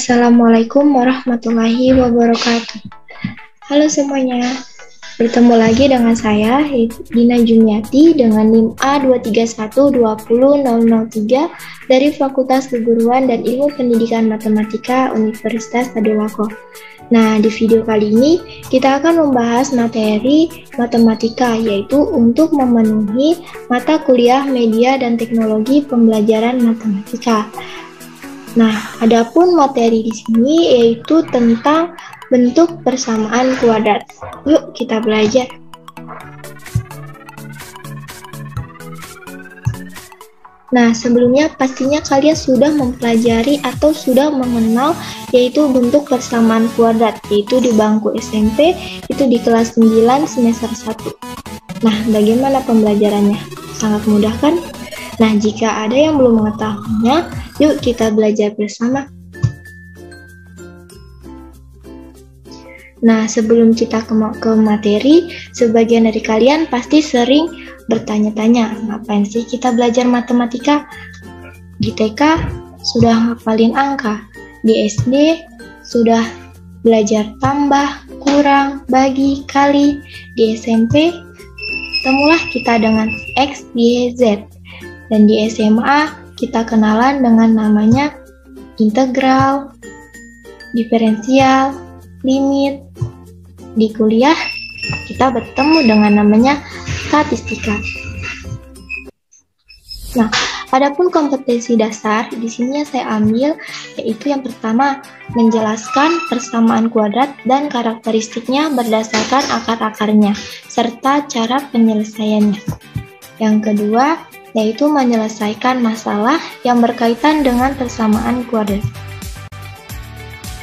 Assalamualaikum warahmatullahi wabarakatuh. Halo semuanya, bertemu lagi dengan saya Dina Jumiati dengan NIM A231200003 dari Fakultas Keguruan dan Ilmu Pendidikan Matematika Universitas Tadulako. Nah, di video kali ini kita akan membahas materi matematika, yaitu untuk memenuhi mata kuliah media dan teknologi pembelajaran matematika. Nah, adapun materi di sini yaitu tentang bentuk persamaan kuadrat. Yuk kita belajar. Nah, sebelumnya pastinya kalian sudah mempelajari atau sudah mengenal yaitu bentuk persamaan kuadrat, yaitu di bangku SMP, itu di kelas 9 semester 1. Nah, bagaimana pembelajarannya? Sangat mudah kan? Nah, jika ada yang belum mengetahuinya, yuk kita belajar bersama. Nah, sebelum kita ke materi, sebagian dari kalian pasti sering bertanya-tanya, ngapain sih kita belajar matematika? Di TK sudah ngapalin angka, di SD sudah belajar tambah, kurang, bagi, kali, di SMP temulah kita dengan X, Y, Z, dan di SMA kita kenalan dengan namanya integral, diferensial, limit. Di kuliah kita bertemu dengan namanya statistika. Nah, adapun kompetensi dasar di sini saya ambil yaitu yang pertama menjelaskan persamaan kuadrat dan karakteristiknya berdasarkan akar-akarnya serta cara penyelesaiannya. Yang kedua yaitu menyelesaikan masalah yang berkaitan dengan persamaan kuadrat.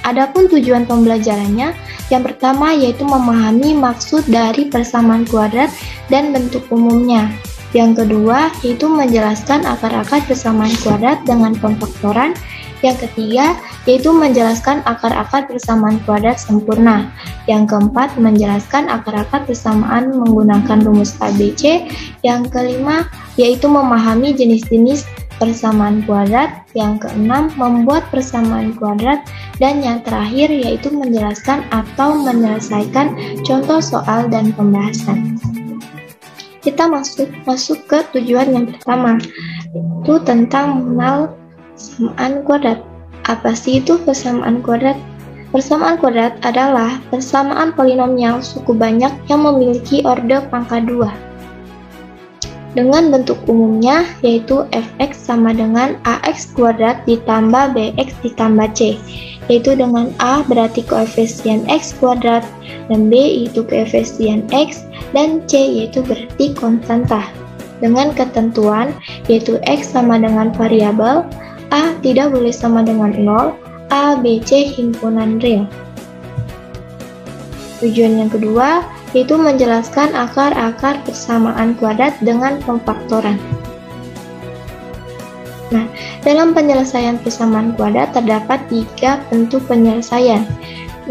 Adapun tujuan pembelajarannya, yang pertama yaitu memahami maksud dari persamaan kuadrat dan bentuk umumnya. Yang kedua yaitu menjelaskan akar-akar persamaan kuadrat dengan pemfaktoran. Yang ketiga yaitu menjelaskan akar-akar persamaan kuadrat sempurna. Yang keempat menjelaskan akar-akar persamaan menggunakan rumus ABC. Yang kelima yaitu memahami jenis-jenis persamaan kuadrat. Yang keenam membuat persamaan kuadrat. Dan yang terakhir yaitu menjelaskan atau menyelesaikan contoh soal dan pembahasan. Kita masuk ke tujuan yang pertama, itu tentang mengenal persamaan kuadrat. Apa sih itu persamaan kuadrat? Persamaan kuadrat adalah persamaan polinomial suku banyak yang memiliki orde pangkat 2. Dengan bentuk umumnya yaitu fx sama dengan ax kuadrat ditambah bx ditambah c, yaitu dengan a berarti koefisien x kuadrat dan b itu koefisien x dan c yaitu berarti konstanta. Dengan ketentuan yaitu x sama dengan variabel, a tidak boleh sama dengan 0, a, b, c himpunan real. Tujuan yang kedua yaitu menjelaskan akar-akar persamaan kuadrat dengan pemfaktoran. Nah, dalam penyelesaian persamaan kuadrat terdapat 3 bentuk penyelesaian.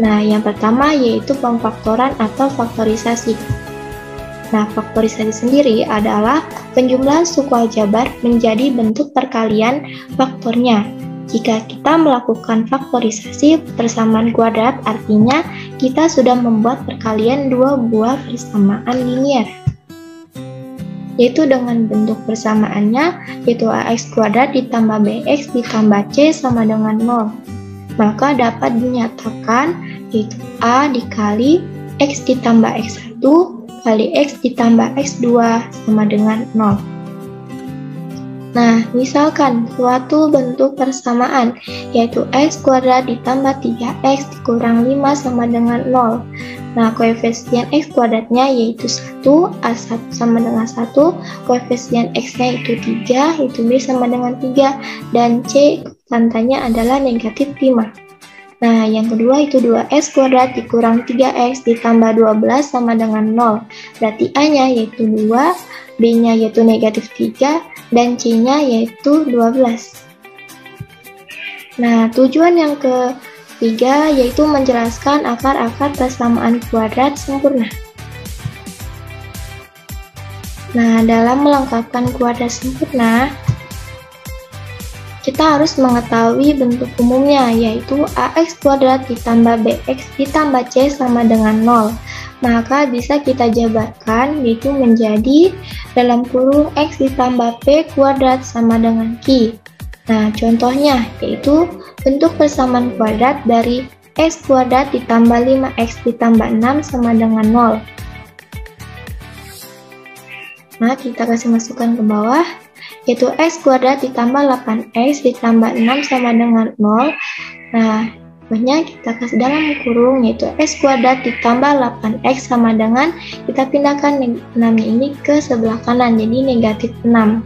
Nah, yang pertama yaitu pemfaktoran atau faktorisasi. Nah, faktorisasi sendiri adalah penjumlahan suku aljabar menjadi bentuk perkalian faktornya. Jika kita melakukan faktorisasi persamaan kuadrat, artinya kita sudah membuat perkalian 2 buah persamaan linier. Yaitu dengan bentuk persamaannya, yaitu ax kuadrat ditambah bx ditambah c sama dengan 0. Maka dapat dinyatakan yaitu a dikali x ditambah x1 kali x ditambah x2 sama dengan 0. Nah, misalkan suatu bentuk persamaan yaitu x kuadrat ditambah 3x dikurang 5 sama dengan 0. Nah, koefisien x kuadratnya yaitu 1, a1 sama dengan 1, koefisien x-nya itu 3, itu b sama dengan 3, dan c konstantanya adalah negatif 5. Nah, yang kedua itu 2x kuadrat dikurang 3x ditambah 12 sama dengan 0. Berarti a-nya yaitu 2, b-nya yaitu negatif 3, dan c-nya yaitu 12. Nah, tujuan yang ketiga yaitu menjelaskan akar-akar persamaan kuadrat sempurna. Nah, dalam melengkapkan kuadrat sempurna, kita kita harus mengetahui bentuk umumnya, yaitu ax kuadrat ditambah bx ditambah c sama dengan 0. Maka bisa kita jabarkan, yaitu menjadi dalam kurung x ditambah p kuadrat sama dengan q. Nah, contohnya yaitu bentuk persamaan kuadrat dari x kuadrat ditambah 5x ditambah 6 sama dengan 0. Nah, kita kasih masukan ke bawah, yaitu x kuadrat ditambah 8x ditambah 6 sama dengan 0. Nah, pokoknya kita kasih dalam kurung, yaitu x kuadrat ditambah 8x sama dengan, kita pindahkan 6 ini ke sebelah kanan, jadi negatif 6.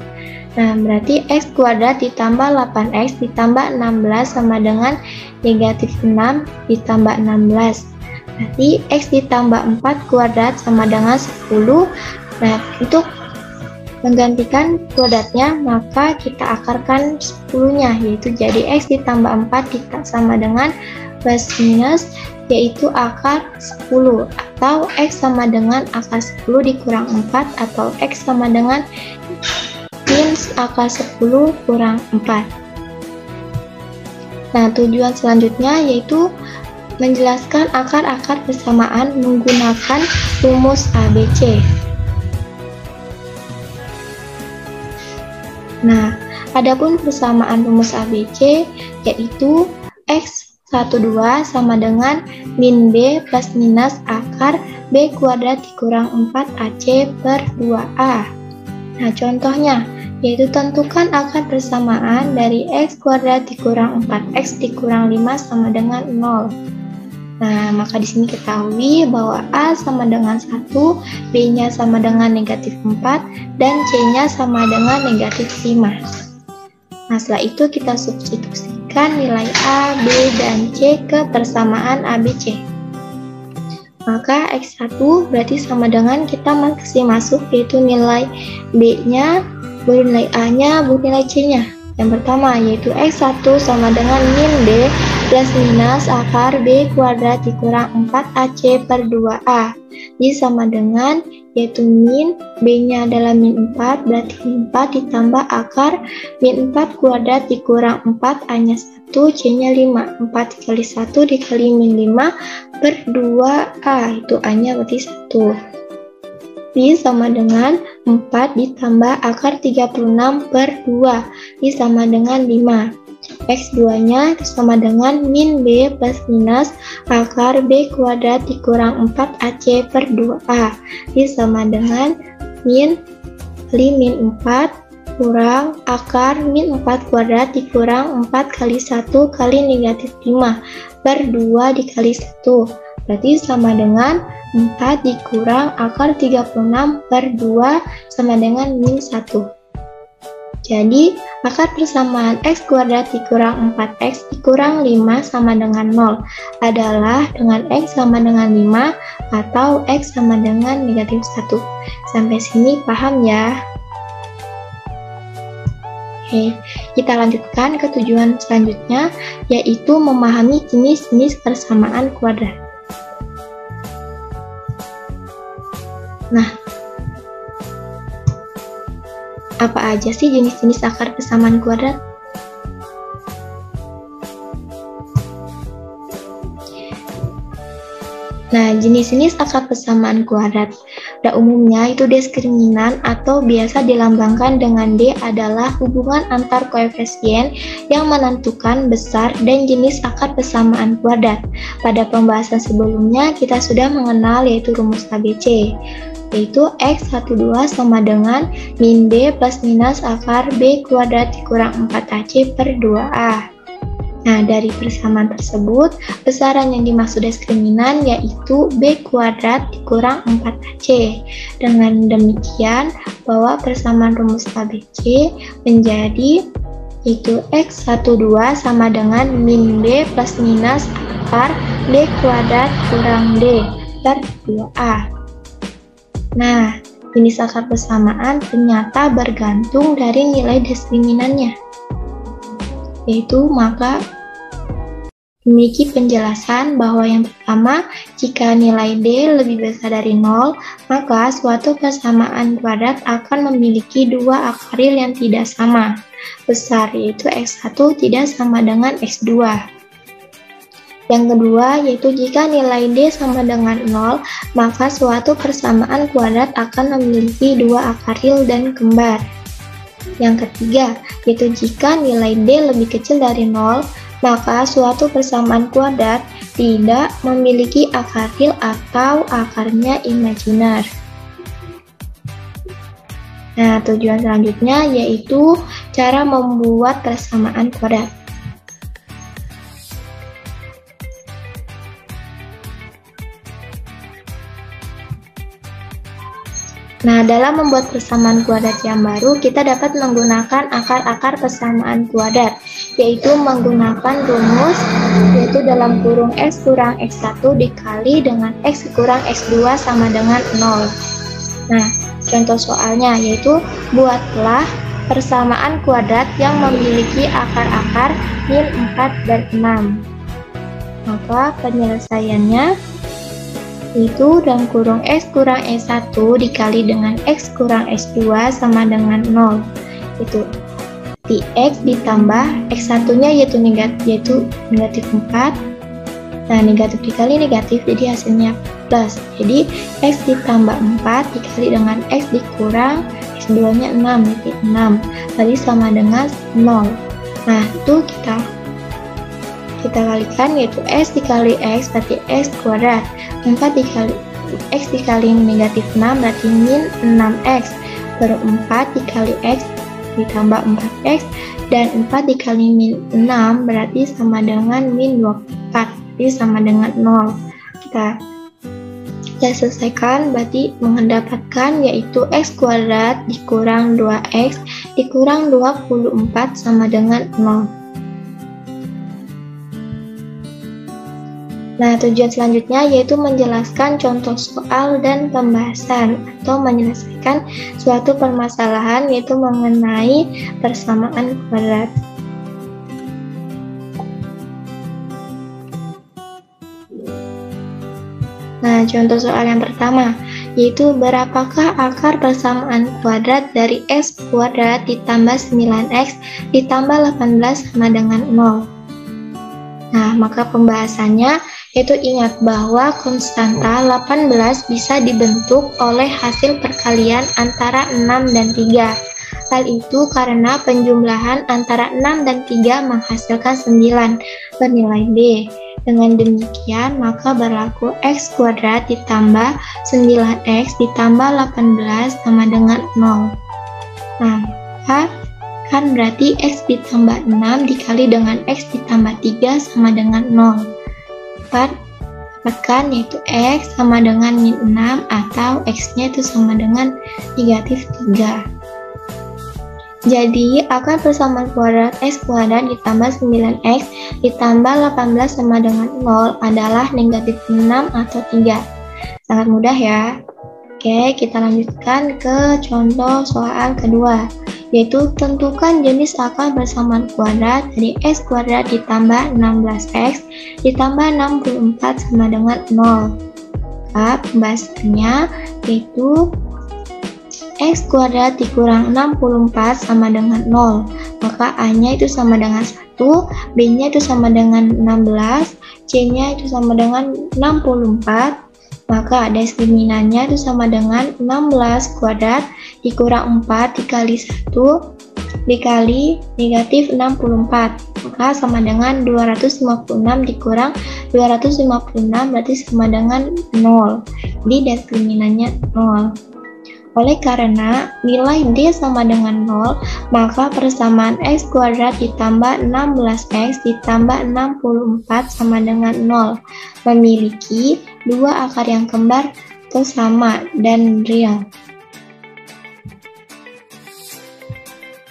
Nah, berarti x kuadrat ditambah 8x ditambah 16 sama dengan negatif 6 ditambah 16. Berarti x ditambah 4 kuadrat sama dengan 10. Nah, untuk menggantikan kuadratnya, maka kita akarkan 10-nya, yaitu jadi x ditambah 4 sama dengan plus minus, yaitu akar 10, atau x sama dengan akar 10 dikurang 4, atau x sama dengan min akar 10 kurang 4. Nah, tujuan selanjutnya yaitu menjelaskan akar-akar persamaan menggunakan rumus ABC. Nah, adapun persamaan rumus ABC yaitu x12 sama dengan min b plus minus akar b kuadrat dikurang 4ac per 2a. Nah, contohnya yaitu tentukan akar persamaan dari x kuadrat dikurang 4x dikurang 5 sama dengan 0. Nah, maka di sini ketahui bahwa A sama dengan 1, B-nya sama dengan negatif 4, dan C-nya sama dengan negatif 5. Nah, setelah itu kita substitusikan nilai A, B, dan C ke persamaan ABC. Maka X1 berarti sama dengan kita masih masuk, yaitu nilai B-nya, baru nilai A-nya, baru nilai C-nya. Yang pertama yaitu X1 sama dengan min B plus minus akar B kuadrat dikurang 4AC per 2A. Jadi sama dengan yaitu min B-nya adalah min 4, berarti min 4 ditambah akar min 4 kuadrat dikurang 4, A-nya 1, C-nya 5. 4 dikali 1 dikali min 5 per 2A, itu A-nya berarti 1. Ini sama dengan 4 ditambah akar 36 per 2. Ini sama dengan 5. X2-nya sama dengan min B plus minus akar B kuadrat dikurang 4AC per 2A. Ini sama dengan min 4 kurang akar min 4 kuadrat dikurang 4 kali 1 kali negatif 5 per 2 dikali 1. Berarti sama dengan 4 dikurang akar 36 per 2 sama dengan min 1. Jadi, akar persamaan x kuadrat dikurang 4x dikurang 5 sama dengan 0 adalah dengan x sama dengan 5 atau x sama dengan negatif 1. Sampai sini paham ya? Oke, kita lanjutkan ke tujuan selanjutnya, yaitu memahami jenis-jenis persamaan kuadrat. Nah, apa aja sih jenis-jenis akar persamaan kuadrat? Nah, jenis-jenis akar persamaan kuadrat pada umumnya itu diskriminan atau biasa dilambangkan dengan D adalah hubungan antar koefisien yang menentukan besar dan jenis akar persamaan kuadrat. Pada pembahasan sebelumnya kita sudah mengenal yaitu rumus ABC, yaitu X12 sama dengan min B plus minus akar B kuadrat dikurang 4AC per 2A. Nah, dari persamaan tersebut, besaran yang dimaksud diskriminan yaitu B kuadrat dikurang 4AC. Dengan demikian, bahwa persamaan rumus ABC menjadi yaitu X12 sama dengan min B plus minus akar B kuadrat kurang D per 2A. Nah, jenis akar persamaan ternyata bergantung dari nilai diskriminannya, yaitu maka memiliki penjelasan bahwa yang pertama, jika nilai D lebih besar dari 0, maka suatu persamaan kuadrat akan memiliki dua akaril yang tidak sama besar, yaitu X1 tidak sama dengan X2. Yang kedua, yaitu jika nilai D sama dengan 0, maka suatu persamaan kuadrat akan memiliki dua akaril dan kembar. Yang ketiga, yaitu jika nilai D lebih kecil dari 0, maka suatu persamaan kuadrat tidak memiliki akaril atau akarnya imajiner. Nah, tujuan selanjutnya yaitu cara membuat persamaan kuadrat. Nah, dalam membuat persamaan kuadrat yang baru, kita dapat menggunakan akar-akar persamaan kuadrat, yaitu menggunakan rumus, yaitu dalam kurung X kurang X1 dikali dengan X kurang X2 sama dengan 0. Nah, contoh soalnya yaitu buatlah persamaan kuadrat yang memiliki akar-akar min 4 dan 6. Maka penyelesaiannya itu dalam kurung X kurang X1 dikali dengan X kurang X2 sama dengan 0. Itu X ditambah X1 nya yaitu negatif 4. Nah, negatif dikali negatif jadi hasilnya plus. Jadi X ditambah 4 dikali dengan X dikurang X2 nya 6 yaitu 6. Tadi sama dengan 0. Nah, itu kita kalikan yaitu X dikali X berarti X kuadrat. 4 dikali X dikali negatif 6 berarti min 6X. Per 4 dikali X ditambah 4X. Dan 4 dikali min 6 berarti sama dengan min 24. Jadi sama dengan 0. Kita selesaikan berarti mendapatkan yaitu X kuadrat dikurang 2X dikurang 24 sama dengan 0. Nah, tujuan selanjutnya yaitu menjelaskan contoh soal dan pembahasan atau menyelesaikan suatu permasalahan yaitu mengenai persamaan kuadrat. Nah, contoh soal yang pertama yaitu berapakah akar persamaan kuadrat dari X kuadrat ditambah 9X ditambah 18 sama dengan 0. Nah, maka pembahasannya yaitu ingat bahwa konstanta 18 bisa dibentuk oleh hasil perkalian antara 6 dan 3. Hal itu karena penjumlahan antara 6 dan 3 menghasilkan 9 bernilai D. Dengan demikian, maka berlaku X kuadrat ditambah 9X ditambah 18 sama dengan 0. Nah, kan berarti X ditambah 6 dikali dengan X ditambah 3 sama dengan 0. Dapatkan yaitu X sama dengan min 6 atau X-nya itu sama dengan negatif 3. Jadi, akar persamaan kuadrat X kuadrat ditambah 9X ditambah 18 sama dengan 0 adalah negatif 6 atau 3. Sangat mudah ya. Oke, kita lanjutkan ke contoh soal kedua, yaitu tentukan jenis akar persamaan kuadrat dari X kuadrat ditambah 16X ditambah 64 sama dengan 0. Maka pembahasannya yaitu X kuadrat dikurang 64 sama dengan 0. Maka A-nya itu sama dengan 1, B-nya itu sama dengan 16, C-nya itu sama dengan 64. Maka diskriminannya itu sama dengan 16 kuadrat dikurang 4 dikali 1 dikali negatif 64. Maka sama dengan 256 dikurang 256 berarti sama dengan 0. Jadi diskriminannya 0. Oleh karena nilai D sama dengan 0, maka persamaan X kuadrat ditambah 16X ditambah 64 sama dengan 0 memiliki dua akar yang kembar atau sama dan real.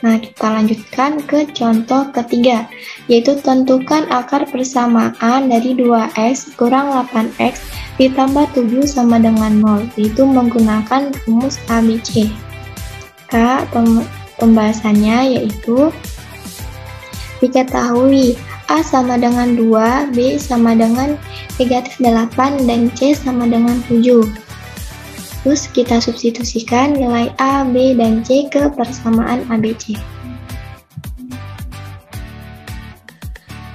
Nah, kita lanjutkan ke contoh ketiga, yaitu tentukan akar persamaan dari 2X kurang 8X ditambah 7 sama dengan 0, yaitu menggunakan rumus ABC. Pembahasannya yaitu diketahui A sama dengan 2, B sama dengan negatif 8, dan C sama dengan 7. Terus kita substitusikan nilai A, B, dan C ke persamaan ABC.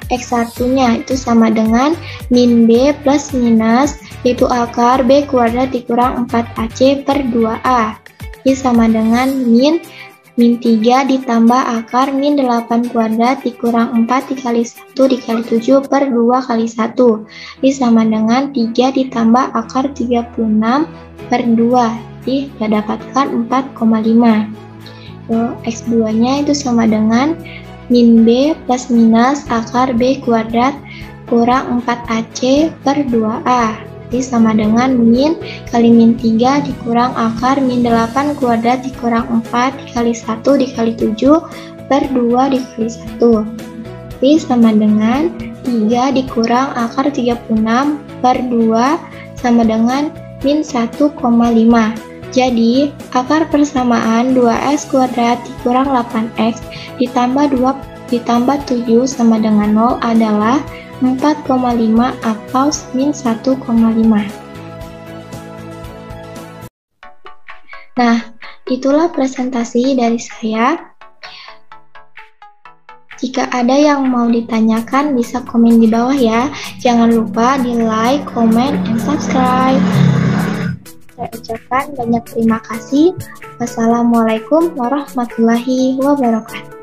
X1-nya itu sama dengan min B plus minus, yaitu akar B kuadrat dikurang 4AC per 2A. Ini sama dengan min 3 ditambah akar min 8 kuadrat dikurang 4 dikali 1 dikali 7 per 2 kali 1. Ini sama dengan 3 ditambah akar 36 per 2. Jadi kita dapatkan 4,5. X2-nya itu sama dengan min B plus minus akar B kuadrat kurang 4AC per 2A. Jadi sama dengan min kali min 3 dikurang akar min 8 kuadrat dikurang 4 dikali 1 dikali 7 per 2 dikali 1. Jadi sama dengan 3 dikurang akar 36 per 2 sama dengan min 1,5. Jadi, akar persamaan 2x kuadrat dikurang 8x ditambah 7 sama dengan 0 adalah 4,5 atau min 1,5. Nah, itulah presentasi dari saya. Jika ada yang mau ditanyakan bisa komen di bawah ya. Jangan lupa di like, comment, and subscribe. Saya ucapkan banyak terima kasih. Wassalamualaikum warahmatullahi wabarakatuh.